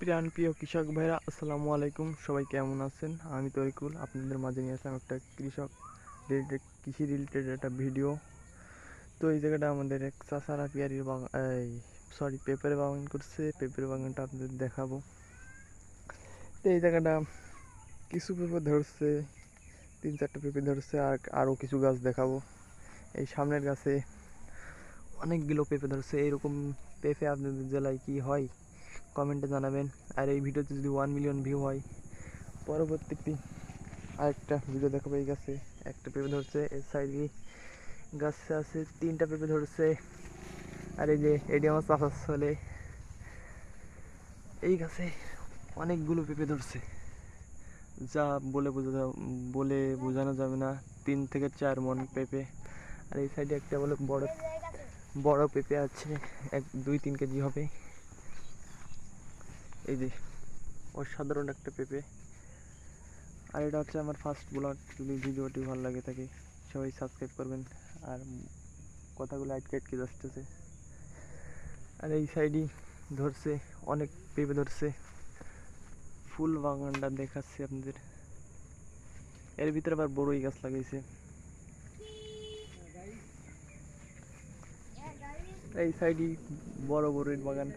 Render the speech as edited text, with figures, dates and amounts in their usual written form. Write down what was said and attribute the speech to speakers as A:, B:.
A: প্রিয় কৃষক ভাইরা, আসসালামু আলাইকুম। সবাই কেমন আছেন? আমি তরিকুল আপনাদের মাঝে নিয়ে আসলাম একটা কৃষি রিলেটেড একটা ভিডিও। তো এই জায়গাটা আমাদের এক চাচারা পেয়ারির বাগান, পেঁপের বাগান করছে। পেঁপের বাগানটা আপনাদের দেখাবো। তো এই জায়গাটা কিছু পেঁপে ধরছে, 3-4টা পেঁপে ধরছে, আর আরও কিছু গাছ দেখাবো। এই সামনের গাছে অনেকগুলো পেঁপে ধরছে। এরকম পেঁপে আপনাদের জেলায় কি হয় কমেন্টে জানাবেন। আর এই ভিডিওতে যদি 1 মিলিয়ন ভিউ হয়, পরবর্তীতে আরেকটা ভিডিও দেখাবো। এই গাছে একটা পেঁপে ধরছে, এর সাইডে গাছে আছে 3টা পেঁপে ধরছে। আর এই যে এটি আমার চাচার ছেলে, এই গাছে অনেকগুলো পেঁপে ধরছে, যা বলে বোঝানো যাবে না। 3 থেকে 4 মণ পেঁপে। আর এই সাইডে একটা বলে বড় বড় পেঁপে আছে, 2-3 কেজি হবে। এই যে অসাধারণ একটা পেঁপে। আর এটা হচ্ছে আমার ফার্স্ট ব্লগ। যদি ভিডিওটি ভালো লাগে থাকে সবাই সাবস্ক্রাইব করবেন। আর কথাগুলো আটকে আটকে যাচ্ছে। আর এই সাইডে ধরছে অনেক পেঁপে ধরছে। ফুল বাগানটা দেখাচ্ছি আপনাদের। এর ভিতরে আবার বড়ই গাছ লাগাইছে। এই সাইডে বড় বড়ির বাগান।